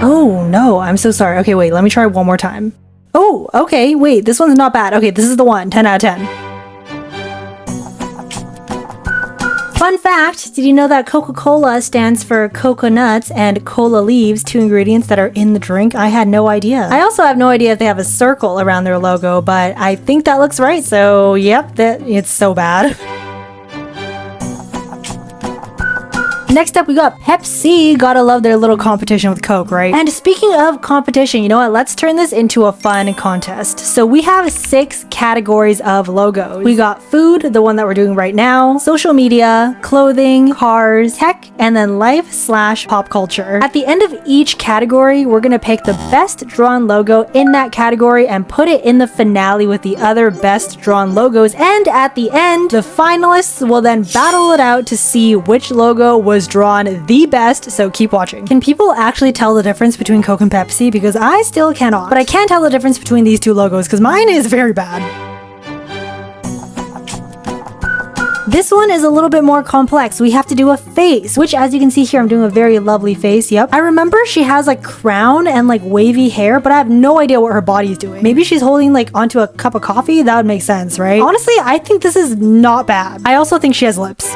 Oh no, I'm so sorry. Okay, wait, let me try one more time. Oh, okay, wait, this one's not bad. Okay, this is the one, 10 out of 10. Fun fact, did you know that Coca-Cola stands for coconuts and cola leaves, 2 ingredients that are in the drink? I had no idea. I also have no idea if they have a circle around their logo, but I think that looks right. So, yep, it's so bad. Next up, we got Pepsi. Gotta love their little competition with Coke, right? And speaking of competition, you know what? Let's turn this into a fun contest. So we have 6 categories of logos. We got food, the one that we're doing right now, social media, clothing, cars, tech, and then life/pop culture. At the end of each category, we're gonna pick the best drawn logo in that category and put it in the finale with the other best drawn logos. And at the end, the finalists will then battle it out to see which logo was drawn the best, so keep watching. Can people actually tell the difference between Coke and Pepsi? Because I still cannot. But I can tell the difference between these 2 logos because mine is very bad. This one is a little bit more complex. We have to do a face, which as you can see here, I'm doing a very lovely face. Yep. I remember she has like crown and like wavy hair, but I have no idea what her body is doing. Maybe she's holding like onto a cup of coffee. That would make sense, right? Honestly, I think this is not bad. I also think she has lips.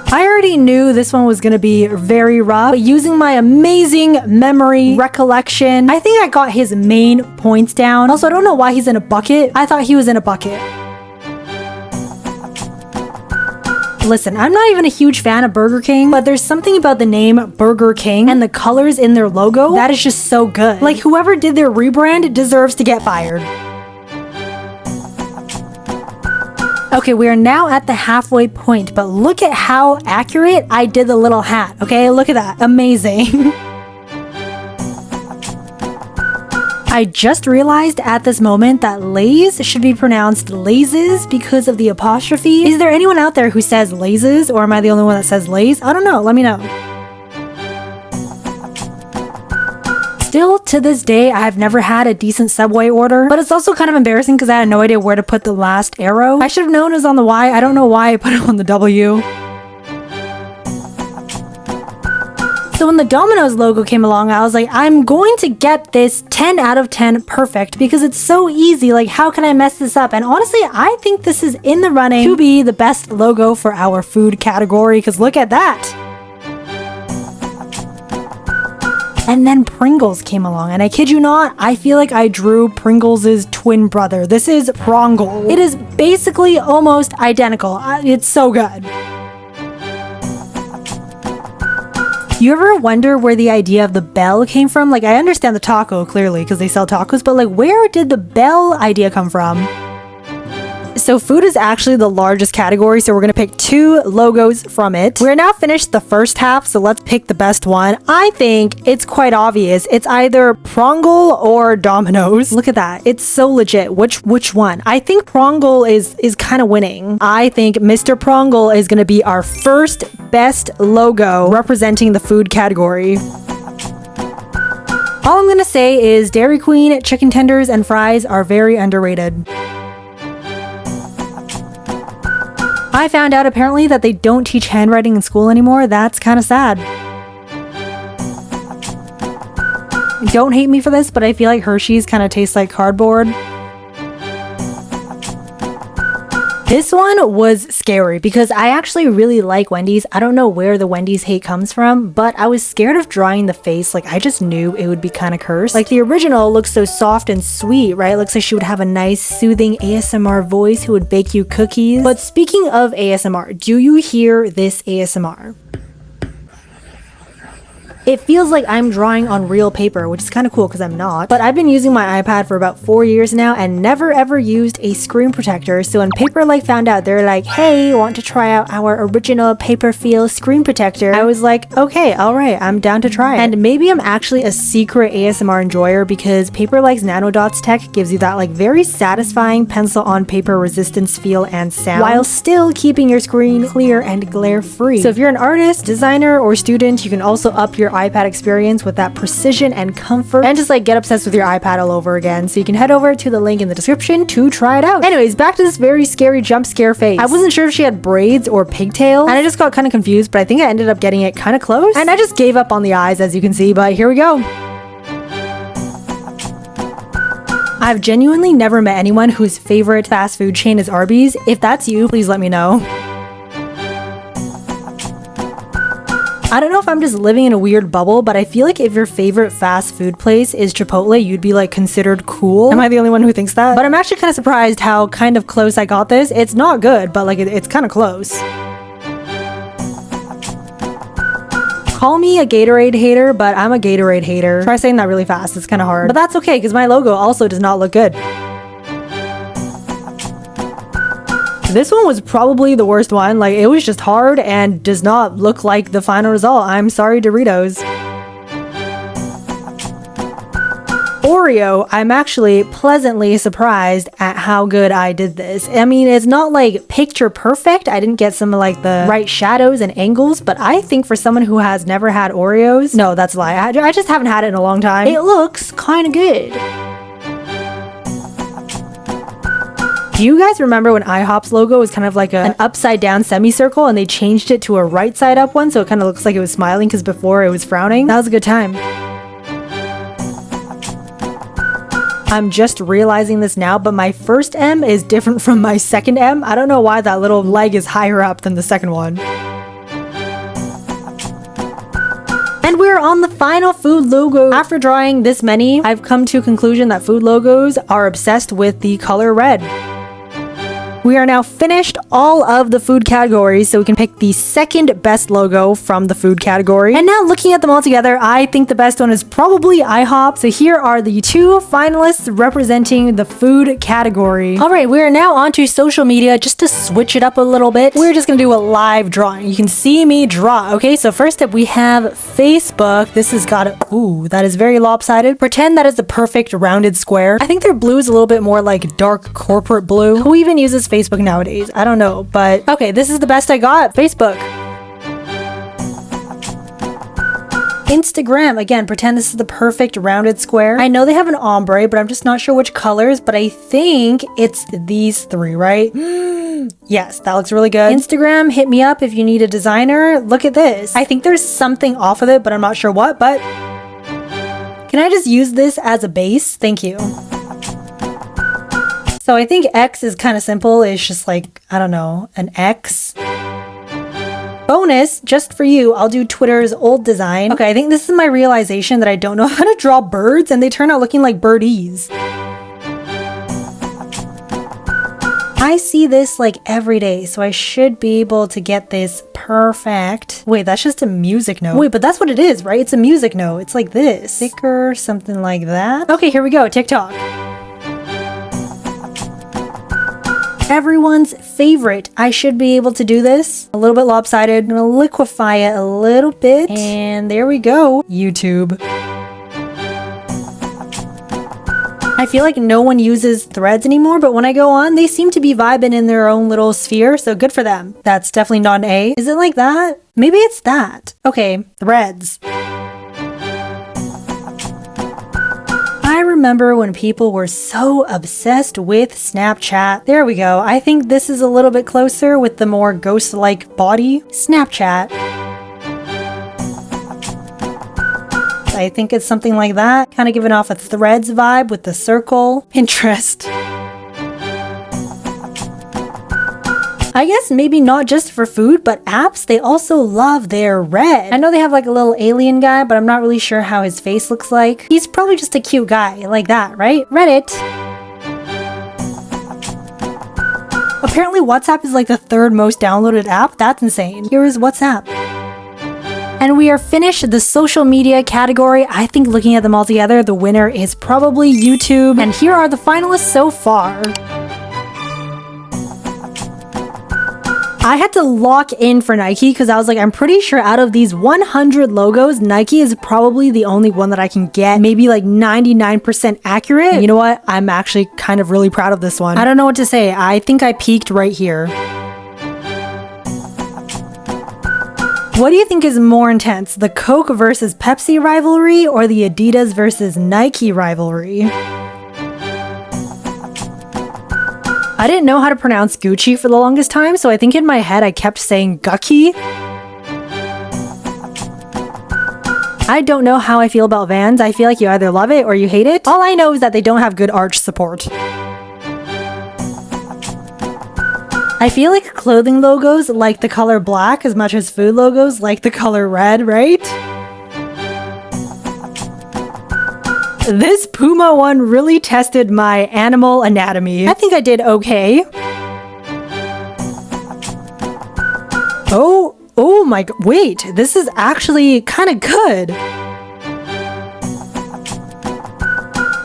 I already knew this one was gonna be very rough, but using my amazing memory recollection, I think I got his main points down. Also, I don't know why he's in a bucket. I thought he was in a bucket. Listen, I'm not even a huge fan of Burger King, but there's something about the name Burger King and the colors in their logo that is just so good. Like, whoever did their rebrand deserves to get fired. Okay, we are now at the halfway point, but look at how accurate I did the little hat, okay? Look at that. Amazing. I just realized at this moment that Lays should be pronounced Layses because of the apostrophe. Is there anyone out there who says Layses, or am I the only one that says Lays? I don't know. Let me know. Still, to this day, I have never had a decent Subway order, but it's also kind of embarrassing because I had no idea where to put the last arrow. I should have known it was on the Y. I don't know why I put it on the W. So when the Domino's logo came along, I was like, I'm going to get this 10 out of 10 perfect because it's so easy. Like, how can I mess this up? And honestly, I think this is in the running to be the best logo for our food category because look at that. And then Pringles came along, and I kid you not, I feel like I drew Pringles' twin brother. This is Prongle. It is basically almost identical. It's so good. You ever wonder where the idea of the bell came from? Like, I understand the taco, clearly, because they sell tacos, but like, where did the bell idea come from? So food is actually the largest category, so we're gonna pick 2 logos from it. We're now finished the first half, so let's pick the best one. I think it's quite obvious. It's either Prongle or Domino's. Look at that. It's so legit. Which one? I think Prongle is kind of winning. I think Mr. Prongle is gonna be our first best logo representing the food category. All I'm gonna say is Dairy Queen chicken tenders and fries are very underrated. I found out apparently that they don't teach handwriting in school anymore. That's kind of sad. Don't hate me for this, but I feel like Hershey's kind of tastes like cardboard. This one was scary because I actually really like Wendy's. I don't know where the Wendy's hate comes from, but I was scared of drawing the face. Like, I just knew it would be kind of cursed. Like, the original looks so soft and sweet, right? Looks like she would have a nice, soothing ASMR voice who would bake you cookies. But speaking of ASMR, do you hear this ASMR? It feels like I'm drawing on real paper, which is kind of cool because I'm not. But I've been using my iPad for about 4 years now and never ever used a screen protector. So when Paperlike found out, they're like, hey, want to try out our original paper feel screen protector? I was like, okay, alright, I'm down to try it. And maybe I'm actually a secret ASMR enjoyer because Paperlike's nanodots tech gives you that like very satisfying pencil on paper resistance feel and sound while still keeping your screen clear and glare free. So if you're an artist, designer, or student, you can also up your iPad experience with that precision and comfort, and just like get obsessed with your iPad all over again. So you can head over to the link in the description to try it out. Anyways, back to this very scary jump scare face. I wasn't sure if she had braids or pigtails, and I just got kind of confused, but I think I ended up getting it kind of close, and I just gave up on the eyes, as you can see, but here we go. I've genuinely never met anyone whose favorite fast food chain is Arby's. If that's you, please let me know. I don't know if I'm just living in a weird bubble, but I feel like if your favorite fast food place is Chipotle, you'd be like considered cool. Am I the only one who thinks that? But I'm actually kind of surprised how kind of close I got this. It's not good, but like it's kind of close. Call me a Gatorade hater, but I'm a Gatorade hater. Try saying that really fast, it's kind of hard. But that's okay, because my logo also does not look good. This one was probably the worst one. Like, it was just hard and does not look like the final result. I'm sorry, Doritos. Oreo, I'm actually pleasantly surprised at how good I did this. I mean, it's not like picture perfect. I didn't get some of like the right shadows and angles, but I think for someone who has never had Oreos, no, that's a lie. I just haven't had it in a long time. It looks kind of good. Do you guys remember when IHOP's logo was kind of like an upside down semicircle and they changed it to a right side up one so it kind of looks like it was smiling because before it was frowning? That was a good time. I'm just realizing this now, but my first M is different from my second M. I don't know why that little leg is higher up than the second one. And we're on the final food logo. After drawing this many, I've come to a conclusion that food logos are obsessed with the color red. We are now finished all of the food categories, so we can pick the second best logo from the food category. And now looking at them all together, I think the best one is probably IHOP. So here are the two finalists representing the food category. All right, we are now on to social media. Just to switch it up a little bit, we're just gonna do a live drawing. You can see me draw. Okay, so first up we have Facebook. This has got a, ooh, that is very lopsided. Pretend that is the perfect rounded square. I think their blue is a little bit more like dark corporate blue. Who even uses Facebook nowadays? I don't know, but okay, this is the best I got. Facebook. Instagram, again, pretend this is the perfect rounded square. I know they have an ombre, but I'm just not sure which colors, but I think it's these three, right? Yes, that looks really good. Instagram, hit me up if you need a designer. Look at this. I think there's something off of it, but I'm not sure what, but can I just use this as a base? Thank you. So I think X is kind of simple. It's just like, I don't know, an X. Bonus, just for you, I'll do Twitter's old design. Okay, I think this is my realization that I don't know how to draw birds and they turn out looking like birdies. I see this like every day, so I should be able to get this perfect. Wait, that's just a music note. Wait, but that's what it is, right? It's a music note. It's like this. Thicker, something like that. Okay, here we go, TikTok. Everyone's favorite. I should be able to do this. A little bit lopsided. I'm gonna liquefy it a little bit. And there we go. YouTube. I feel like no one uses threads anymore, but when I go on, they seem to be vibing in their own little sphere, so good for them. That's definitely not an A. Is it like that? Maybe it's that. Okay, threads. I remember when people were so obsessed with Snapchat. There we go. I think this is a little bit closer with the more ghost-like body. Snapchat. I think it's something like that. Kind of giving off a threads vibe with the circle. Pinterest. I guess maybe not just for food, but apps, they also love their red. I know they have like a little alien guy, but I'm not really sure how his face looks like. He's probably just a cute guy, like that, right? Reddit. Apparently WhatsApp is like the third most downloaded app. That's insane. Here is WhatsApp. And we are finished the social media category. I think looking at them all together, the winner is probably YouTube. And here are the finalists so far. I had to lock in for Nike because I was like, I'm pretty sure out of these 100 logos, Nike is probably the only one that I can get maybe like 99% accurate. And you know what? I'm actually kind of really proud of this one. I don't know what to say. I think I peaked right here. What do you think is more intense, the Coke versus Pepsi rivalry or the Adidas versus Nike rivalry? I didn't know how to pronounce Gucci for the longest time, so I think in my head I kept saying Gucky. I don't know how I feel about Vans. I feel like you either love it or you hate it. All I know is that they don't have good arch support. I feel like clothing logos like the color black as much as food logos like the color red, right? This Puma one really tested my animal anatomy. I think I did okay. Oh my god, wait, this is actually kind of good.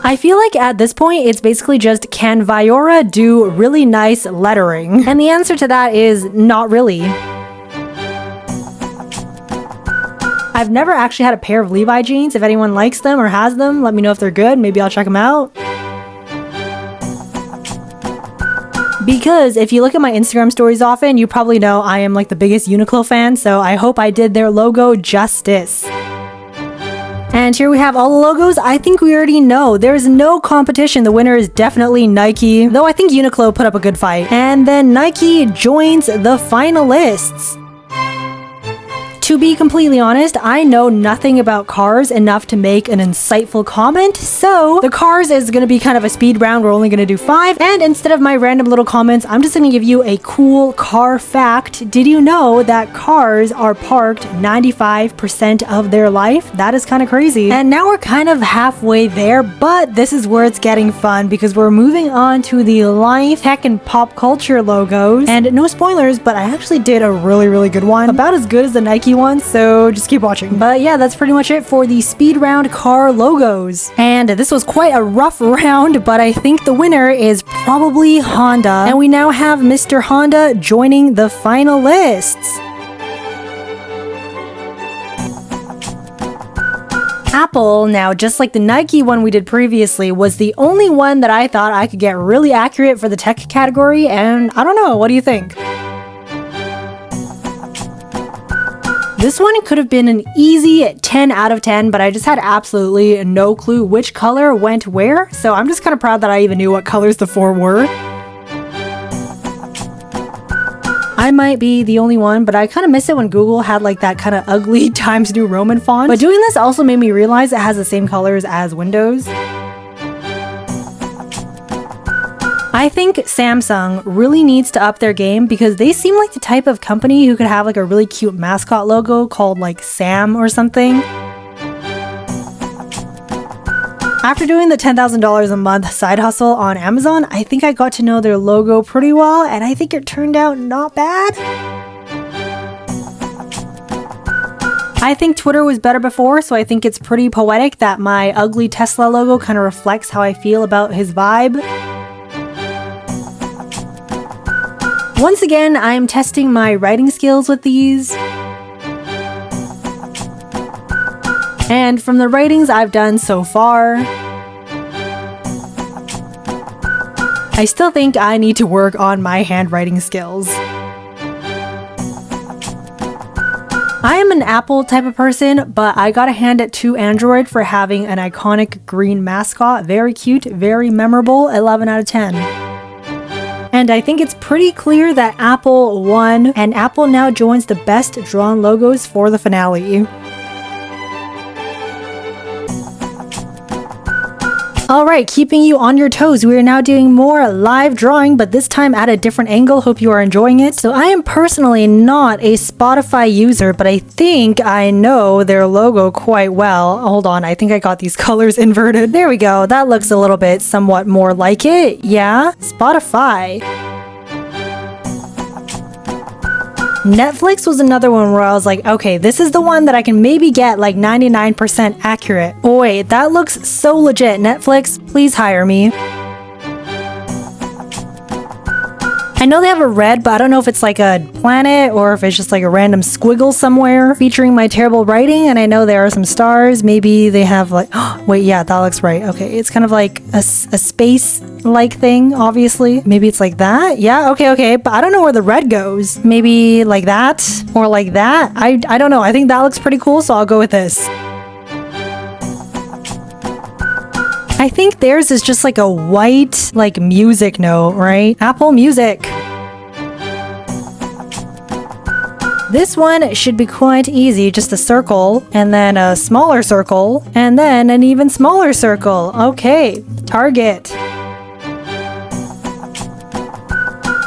I feel like at this point, it's basically just, can viyaura do really nice lettering? And the answer to that is not really. I've never actually had a pair of Levi jeans. If anyone likes them or has them, let me know if they're good. Maybe I'll check them out. Because if you look at my Instagram stories often, you probably know I am like the biggest Uniqlo fan, so I hope I did their logo justice. And here we have all the logos. I think we already know. There's no competition. The winner is definitely Nike, though I think Uniqlo put up a good fight. And then Nike joins the finalists. To be completely honest, I know nothing about cars enough to make an insightful comment, so the cars is going to be kind of a speed round. We're only going to do 5, and instead of my random little comments, I'm just going to give you a cool car fact. Did you know that cars are parked 95% of their life? That is kind of crazy. And now we're kind of halfway there, but this is where it's getting fun because we're moving on to the life, tech, and pop culture logos. And no spoilers, but I actually did a really good one. About as good as the Nike one, so just keep watching. But yeah, that's pretty much it for the speed round car logos. And this was quite a rough round, but I think the winner is probably Honda. And we now have Mr. Honda joining the finalists. Apple, now just like the Nike one we did previously, was the only one that I thought I could get really accurate for the tech category, and I don't know, what do you think? This one could have been an easy 10 out of 10, but I just had absolutely no clue which color went where, so I'm just kind of proud that I even knew what colors the 4 were. I might be the only one, but I kind of miss it when Google had like that kind of ugly Times New Roman font. But doing this also made me realize it has the same colors as Windows. I think Samsung really needs to up their game because they seem like the type of company who could have like a really cute mascot logo called like Sam or something. After doing the $10,000 a month side hustle on Amazon, I think I got to know their logo pretty well, and I think it turned out not bad. I think Twitter was better before, so I think it's pretty poetic that my ugly Tesla logo kind of reflects how I feel about his vibe. Once again, I am testing my writing skills with these. And from the writings I've done so far, I still think I need to work on my handwriting skills. I am an Apple type of person, but I gotta hand it to Android for having an iconic green mascot. Very cute, very memorable, 11 out of 10. And I think it's pretty clear that Apple won, and Apple now joins the best drawn logos for the finale. Alright, keeping you on your toes, we are now doing more live drawing, but this time at a different angle. Hope you are enjoying it. So I am personally not a Spotify user, but I think I know their logo quite well. Hold on, I think I got these colors inverted. There we go, that looks a little bit somewhat more like it. Yeah, Spotify. Netflix was another one where I was like, okay, this is the one that I can maybe get like 99% accurate. Oh wait, that looks so legit. Netflix, please hire me. I know they have a red, but I don't know if it's like a planet or if it's just like a random squiggle somewhere featuring my terrible writing. And I know there are some stars. Maybe they have like, wait, yeah, that looks right. Okay, it's kind of like a space-like thing, obviously. Maybe it's like that. Yeah, okay. But I don't know where the red goes. Maybe like that or like that. I don't know. I think that looks pretty cool, so I'll go with this. I think theirs is just like a white, like music note, right? Apple Music. This one should be quite easy, just a circle, and then a smaller circle, and then an even smaller circle. Okay, Target.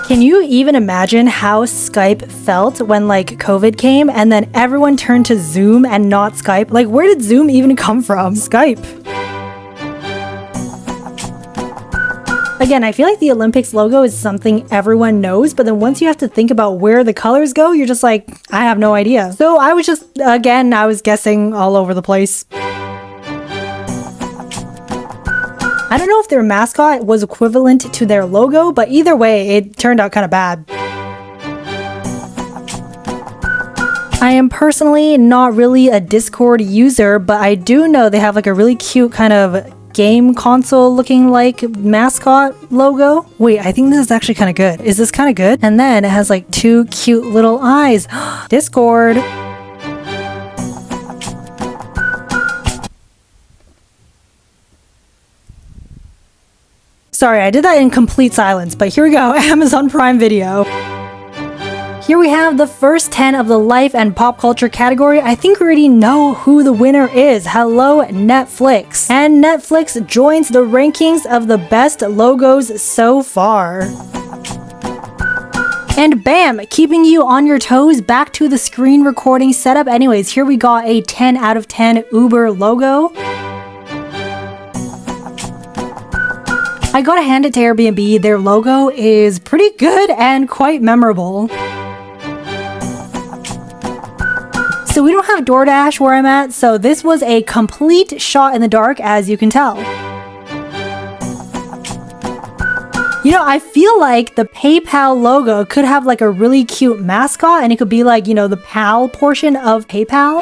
Can you even imagine how Skype felt when like COVID came and then everyone turned to Zoom and not Skype? Like, where did Zoom even come from? Skype. Again, I feel like the Olympics logo is something everyone knows, but then once you have to think about where the colors go, you're just like, I have no idea. So I was just, again, I was guessing all over the place. I don't know if their mascot was equivalent to their logo, but either way, it turned out kind of bad. I am personally not really a Discord user, but I do know they have like a really cute kind of game console looking like mascot logo. Wait, I think this is actually kind of good. Is this kind of good? And then it has like two cute little eyes. Discord. Sorry, I did that in complete silence, but here we go. Amazon Prime Video. Here we have the first 10 of the life and pop culture category. I think we already know who the winner is. Hello, Netflix. And Netflix joins the rankings of the best logos so far. And bam, keeping you on your toes, back to the screen recording setup. Anyways, here we got a 10 out of 10 Uber logo. I gotta hand it to Airbnb. Their logo is pretty good and quite memorable. So we don't have DoorDash where I'm at, so this was a complete shot in the dark, as you can tell. You know, I feel like the PayPal logo could have like a really cute mascot, and it could be like, you know, the PAL portion of PayPal.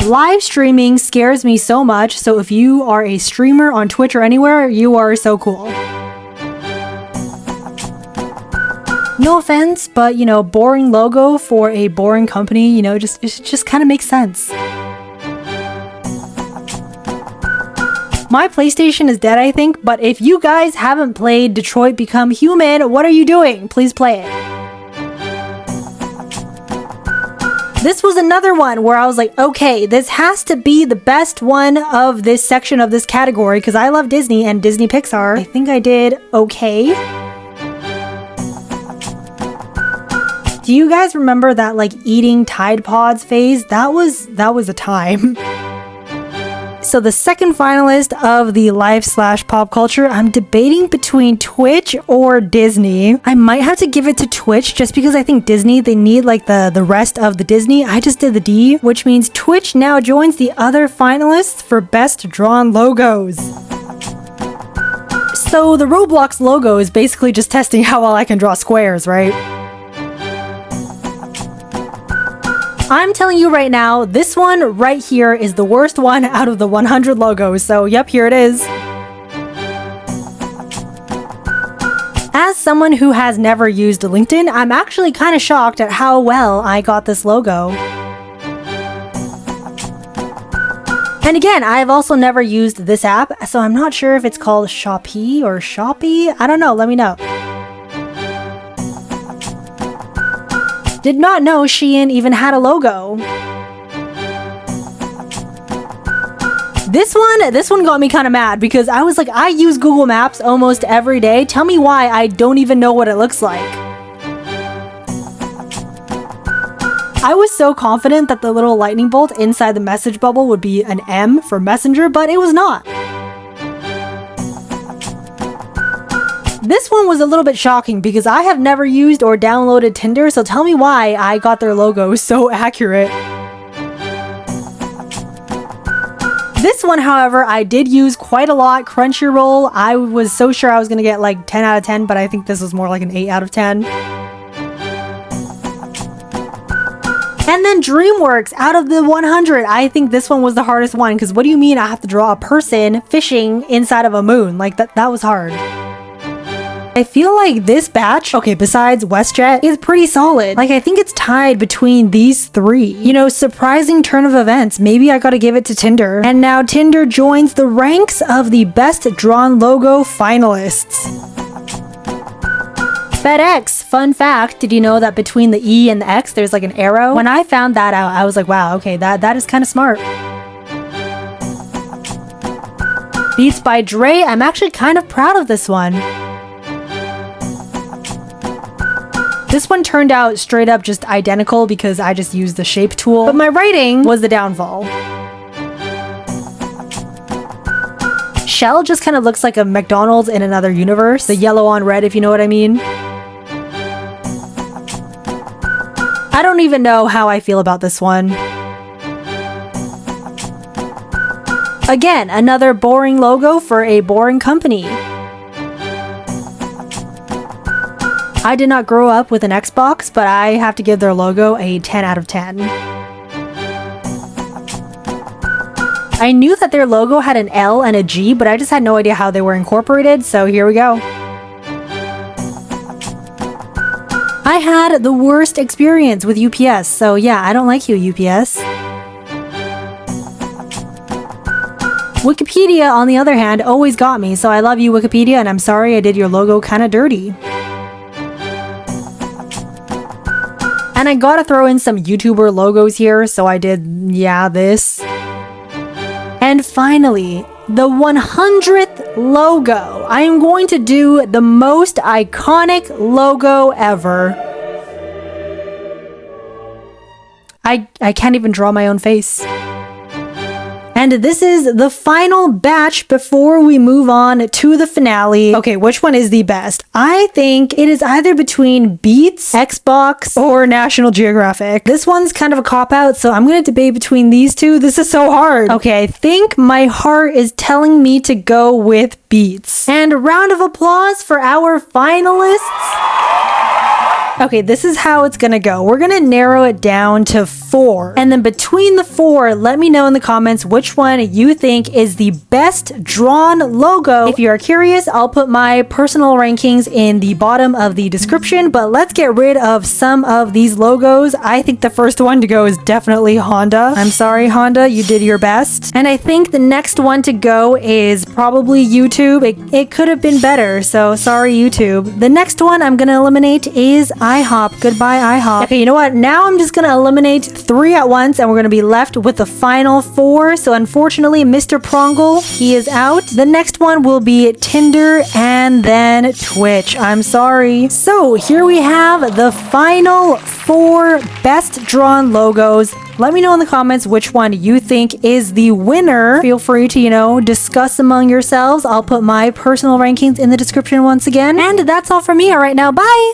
Live streaming scares me so much, so if you are a streamer on Twitch or anywhere, you are so cool. No offense, but you know, boring logo for a boring company, you know, it just kind of makes sense. My PlayStation is dead, I think, but if you guys haven't played Detroit Become Human, what are you doing? Please play it. This was another one where I was like, okay, this has to be the best one of this section of this category because I love Disney and Disney Pixar. I think I did okay. Do you guys remember that like eating Tide Pods phase? That was a time. So the second finalist of the life/pop culture, I'm debating between Twitch or Disney. I might have to give it to Twitch just because I think Disney, they need like the rest of the Disney. I just did the D, which means Twitch now joins the other finalists for best drawn logos. So the Roblox logo is basically just testing how well I can draw squares, right? I'm telling you right now, this one right here is the worst one out of the 100 logos. So yep, here it is. As someone who has never used LinkedIn, I'm actually kind of shocked at how well I got this logo. And again, I've also never used this app, so I'm not sure if it's called Shopee or Shopee. I don't know, let me know. Did not know Shein even had a logo. This one got me kind of mad because I was like, I use Google Maps almost every day. Tell me why I don't even know what it looks like. I was so confident that the little lightning bolt inside the message bubble would be an M for messenger, but it was not. This one was a little bit shocking because I have never used or downloaded Tinder, so tell me why I got their logo so accurate. This one, however, I did use quite a lot. Crunchyroll, I was so sure I was gonna get like 10 out of 10, but I think this was more like an 8 out of 10. And then DreamWorks, out of the 100, I think this one was the hardest one, because what do you mean I have to draw a person fishing inside of a moon? Like, that was hard. I feel like this batch, okay, besides WestJet, is pretty solid. Like, I think it's tied between these three. You know, surprising turn of events. Maybe I gotta give it to Tinder. And now Tinder joins the ranks of the best drawn logo finalists. FedEx, fun fact, did you know that between the E and the X there's like an arrow? When I found that out, I was like, wow, okay, that is kind of smart. Beats by Dre, I'm actually kind of proud of this one. This one turned out straight up just identical because I just used the shape tool, but my writing was the downfall. Shell just kind of looks like a McDonald's in another universe, the yellow on red, if you know what I mean. I don't even know how I feel about this one. Again, another boring logo for a boring company. I did not grow up with an Xbox, but I have to give their logo a 10 out of 10. I knew that their logo had an L and a G, but I just had no idea how they were incorporated, so here we go. I had the worst experience with UPS, so yeah, I don't like you, UPS. Wikipedia, on the other hand, always got me, so I love you, Wikipedia, and I'm sorry I did your logo kinda dirty. And I gotta throw in some YouTuber logos here, so I did, yeah, this. And finally, the 100th logo. I am going to do the most iconic logo ever. I can't even draw my own face. And this is the final batch before we move on to the finale. Okay, which one is the best? I think it is either between Beats, Xbox, or National Geographic. This one's kind of a cop-out, so I'm gonna debate between these two. This is so hard. Okay, I think my heart is telling me to go with Beats. And a round of applause for our finalists. Okay, this is how it's gonna go. We're gonna narrow it down to 4. And then between the 4, let me know in the comments which one you think is the best drawn logo. If you're curious, I'll put my personal rankings in the bottom of the description, but let's get rid of some of these logos. I think the first one to go is definitely Honda. I'm sorry, Honda, you did your best. And I think the next one to go is probably YouTube. It could have been better, so sorry, YouTube. The next one I'm gonna eliminate is IHOP. Goodbye, IHOP. Okay, you know what? Now I'm just gonna eliminate 3 at once, and we're gonna be left with the final 4. So unfortunately, Mr. Prongle, he is out. The next one will be Tinder and then Twitch. I'm sorry. So here we have the final 4 best drawn logos. Let me know in the comments which one you think is the winner. Feel free to, you know, discuss among yourselves. I'll put my personal rankings in the description once again. And that's all from me right now. Bye!